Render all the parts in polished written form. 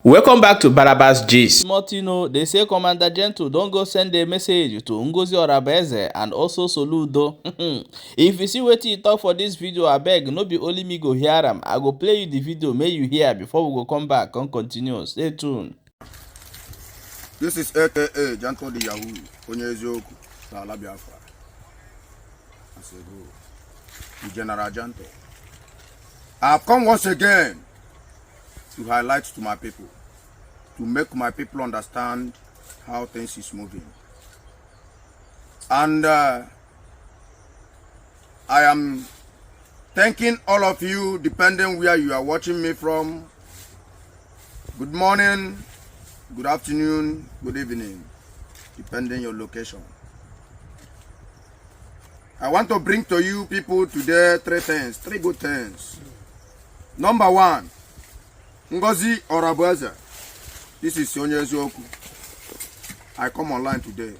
Welcome back to Barabas Gist. Martino, they say Commander Gentle don't go send a message to Ngozi Orabueze and also Soludo. If you see what you talk for this video, I beg, no be only me go hear am. I go play you the video, may you hear before we go come back and continue. Stay tuned. This is AKA Gentle the Yahoo, Onyezoku, Sala Biafra. I say go. The General Gentle. I've come once again to highlight to my people, to make my people understand how things is moving. And I am thanking all of you, depending where you are watching me from. Good morning, good afternoon, good evening, depending your location. I want to bring to you people today three good things. Number one, Ngozi Orabueze. This is Onyezoku. I come online today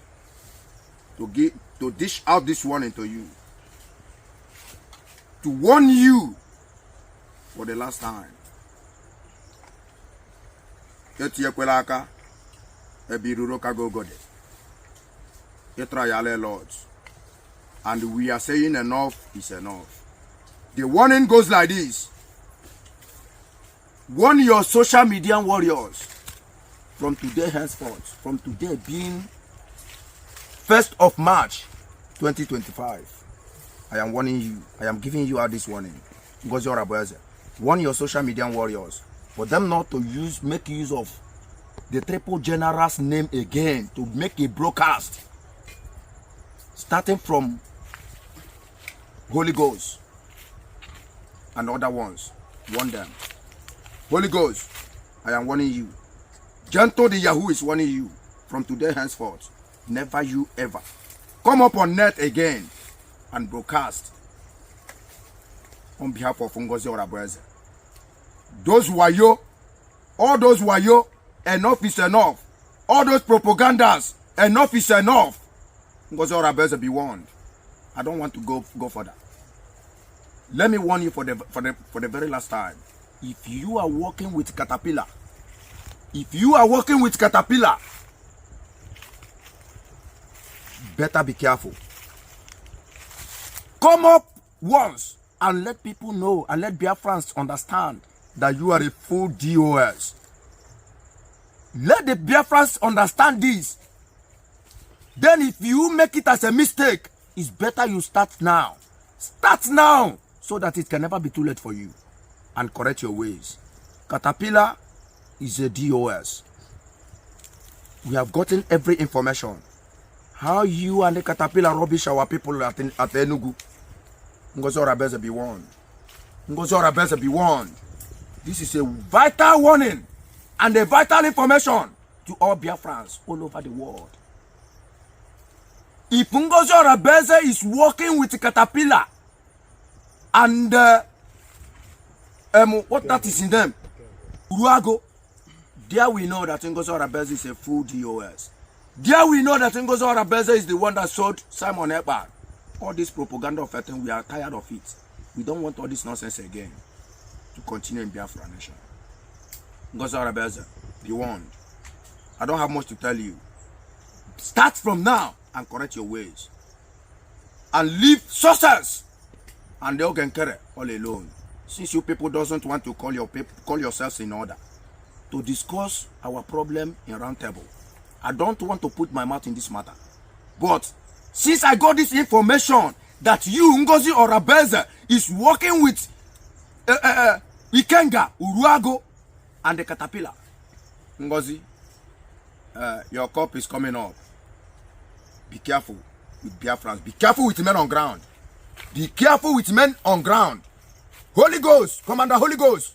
to dish out this warning to you. To warn you for the last time. Etiekwelaka ebiruroka gogode. Etrayale lords. And we are saying enough is enough. The warning goes like this. Warn your social media warriors from today henceforth, from today being 1st of March 2025. I am warning you, I am giving you out this warning. Ngozi Orabueze, warn your social media warriors for them not to make use of the triple general's name again to make a broadcast starting from Holy Ghost and other ones. Warn them. Holy Ghost, I am warning you. Gentle the Yahoo is warning you. From today henceforth, never you ever come up on net again and broadcast on behalf of Ngozi Orabueze. Those wayo, all those wayo, enough is enough. All those propagandas, enough is enough. Ngozi Orabueze, be warned. I don't want to go further. Let me warn you for the very last time. If you are working with Caterpillar, better be careful. Come up once and let people know and let Biafrans understand that you are a full DOS. Let the Biafrans understand this. Then if you make it as a mistake, it's better you start now. Start now so that it can never be too late for you. And correct your ways. Caterpillar is a DOS. We have gotten every information. How you and the Caterpillar rubbish our people at Enugu. Ngozi Orabueze, be warned. Ngozi Orabueze, be warned. This is a vital warning and a vital information to all Biafrans all over the world. If Ngozi Orabueze is working with Caterpillar and what that is in them, Uruago, there we know that Ngozi Orabueze is a full DOS. There we know that Ngozi Orabueze is the one that sold Simon Ekpa. All this propaganda of it, we are tired of it. We don't want all this nonsense again to continue in Biafra nation. Ngozi Orabueze, be warned. I don't have much to tell you. Start from now and correct your ways. And leave sources and they can carry all alone. Since you people doesn't want to call yourselves in order to discuss our problem in round table, I don't want to put my mouth in this matter. But since I got this information that you, Ngozi Orabueze, is working with Ikenga, Uruago, and the Caterpillar, Ngozi, your cup is coming up. Be careful with Biafrans. Be careful with men on ground. Be careful with men on ground. Holy Ghost, Commander Holy Ghost,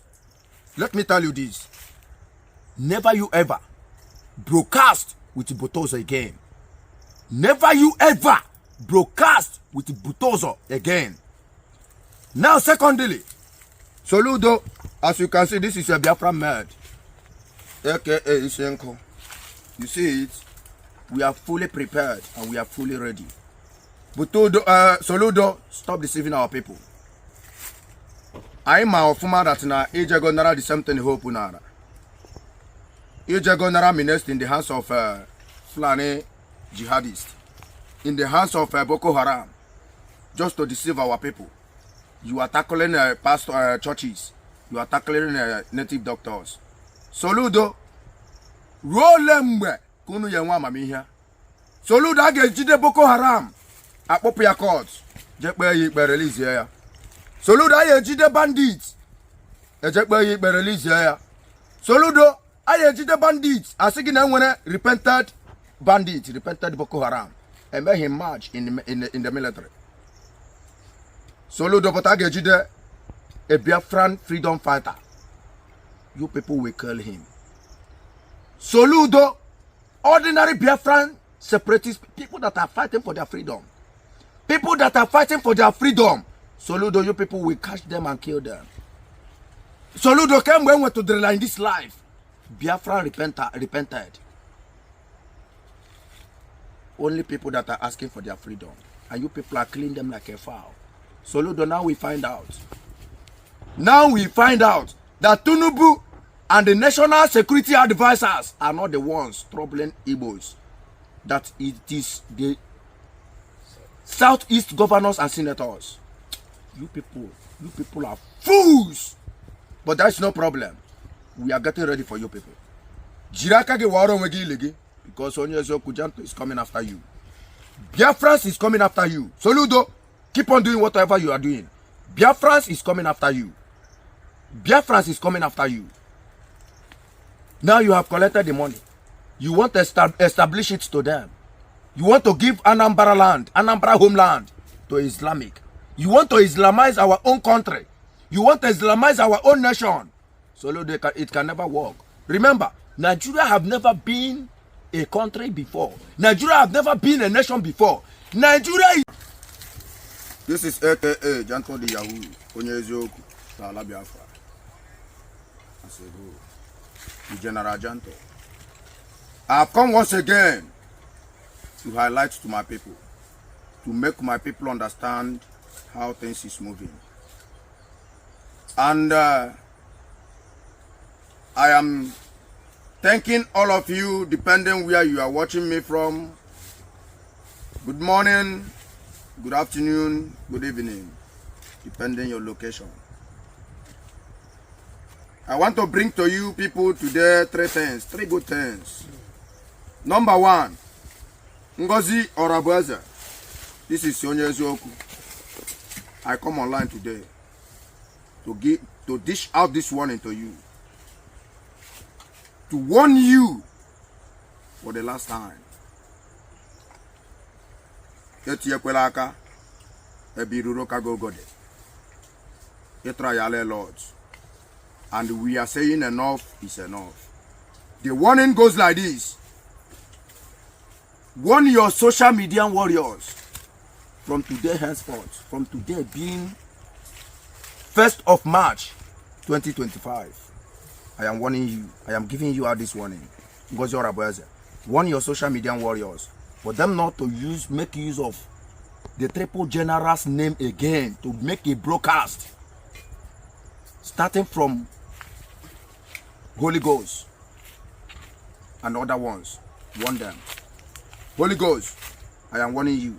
let me tell you this. Never you ever broadcast with Butozo again. Never you ever broadcast with Butozo again. Now, secondly, Soludo, as you can see, this is a Biafra mad, aka Isenko. You see it? We are fully prepared and we are fully ready. Soludo, stop deceiving our people. I'm my former that na age ago nara the same thing hope nara. Ijagonara minister in the hands of Fulani jihadists, in the hands of Boko Haram, just to deceive our people. You are tackling pastor churches. You are tackling native doctors. Soludo, rolemwe kunu yenwa mamihia. Soludo agejide Boko Haram. Akpopia courts. Jekbe yikbe release ya. Soludo agejide bandits. Ejekbe yikbe release ya. Soludo agejide bandits. Asigi na nwere repented bandits, repented Boko Haram, and made him march in the military. Soludo Potagejide, a Biafran freedom fighter. You people will kill him. Soludo, ordinary Biafran separatists, people that are fighting for their freedom. People that are fighting for their freedom. Soludo, you people will catch them and kill them. Soludo came when we went to the line this life. Biafran repented. Only people that are asking for their freedom. And you people are killing them like a fowl. Soludo, now we find out. Now we find out that Tinubu and the national security advisors are not the ones troubling Igbos. That it is the Southeast governors and senators. You people are fools. But that's no problem. We are getting ready for you people. Jirakage waro wegi legi. Because Onyezo Kujanto is coming after you. Biafrans is coming after you. Soludo, keep on doing whatever you are doing. Biafrans is coming after you. Biafrans is coming after you. Now you have collected the money. You want to establish it to them. You want to give Anambra land, Anambra homeland to Islamic. You want to Islamize our own country. You want to Islamize our own nation. Soludo, it can never work. Remember, Nigeria have never been a country before. Nigeria have never been a nation before. Nigeria is... This is AKA Janto the Yahoo. Onyezoku. Sala Biafra. The General Janto. I have come once again to highlight to my people. To make my people understand how things is moving. And I am thanking all of you, depending where you are watching me from. Good morning, good afternoon, good evening, depending your location. I want to bring to you people today three good things. Number one, Ngozi Orabueze. This is Onyezoku. I come online today to dish out this warning to you. To warn you for the last time. Etiekwelaka ebiruroka gogode. Etrayale lords. And we are saying enough is enough. The warning goes like this. Warn your social media warriors from today henceforth, from today being 1st of March 2025. I am warning you. I am giving you out this warning. Ngozi Orabueze. Warn your social media warriors for them not to make use of the triple general's name again to make a broadcast. Starting from Holy Ghost and other ones. Warn them. Holy Ghost, I am warning you.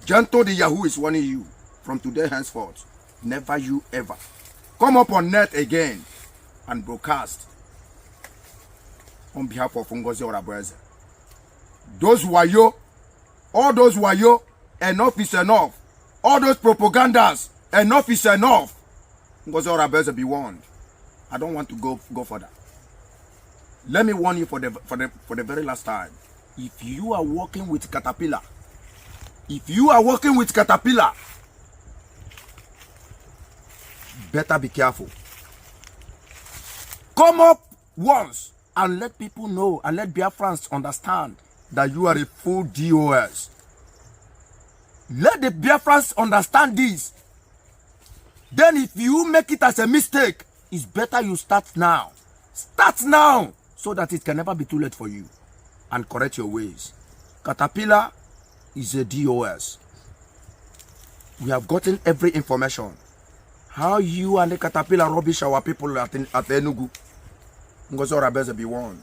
Janto the Yahoo is warning you. From today henceforth, never you ever come up on net again and broadcast on behalf of Ngozi Orabueze. Those wayo, all those wayo, enough is enough. All those propagandas, enough is enough. Ngozi Orabueze, be warned. I don't want to go further. Let me warn you for the very last time. If you are working with Caterpillar, better be careful. Come up once and let people know and let Biafrans understand that you are a full DOS. Let the Biafrans understand this. Then if you make it as a mistake, it's better you start now. Start now so that it can never be too late for you and correct your ways. Caterpillar is a DOS. We have gotten every information. How you and the Caterpillar rubbish our people at Enugu. Ngozi Orabueze, be warned.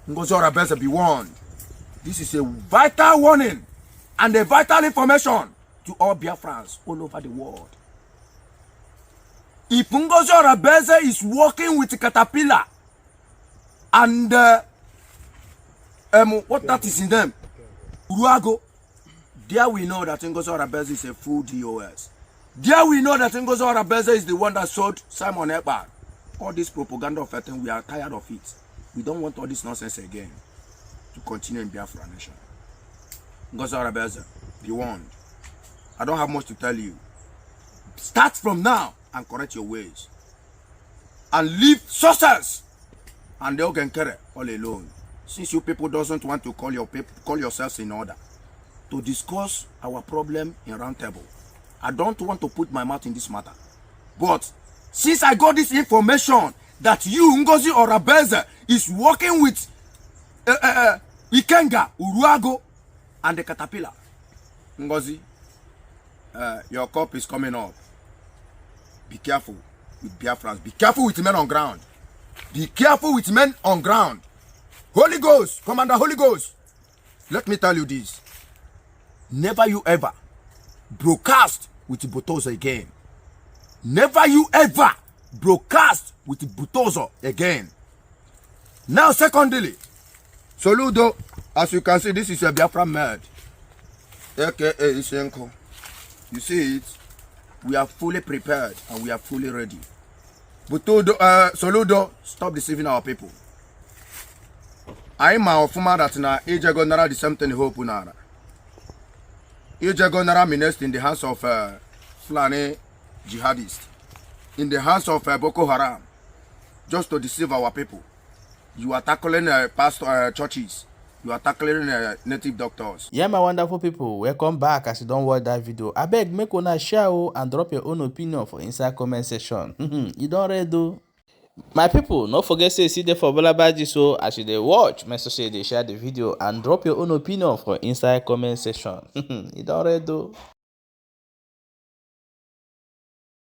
Ngozi Orabueze, be warned. This is a vital warning and a vital information to all Biafrans all over the world. If Ngozi Orabueze is working with Caterpillar and what that is in them, Uruago, there we know that Ngozi Orabueze is a full DOS. There we know that Ngozi Orabueze is the one that sold Simon Ekpa. All this propaganda of everything, we are tired of it. We don't want all this nonsense again to continue in Biafra nation. Ngozi Orabueze, be warned. I don't have much to tell you. Start from now and correct your ways. And leave sources and they can carry all alone. Since you people doesn't want to call yourselves in order to discuss our problem in round table. I don't want to put my mouth in this matter. But since I got this information that you, Ngozi Orabueze, is working with Ikenga, Uruago, and the Caterpillar. Ngozi, your cup is coming up. Be careful with Biafrans. Be careful with men on ground. Be careful with men on ground. Holy Ghost, Commander Holy Ghost, let me tell you this. Never you ever broadcast with Butozo again. Never you ever broadcast with Butozo again. Now, secondly, Soludo, as you can see, this is a Biafra mad, aka Isenko. You see it? We are fully prepared and we are fully ready. Butozo, Soludo, stop deceiving our people. I'm a former that na Ejego Nara the same thing hope unara. Ejego Nara menaced in the hands of Fulani jihadists, in the hands of Boko Haram, just to deceive our people. You are tackling pastor churches. You are tackling native doctors. Yeah, my wonderful people, welcome back. As you don't watch that video, I beg make una share and drop your own opinion for inside comment section. You don't read though. My people, don't forget to see the for Balabaji, so as you dey watch, make sure say they share the video and drop your own opinion for inside comment section. You don't read though.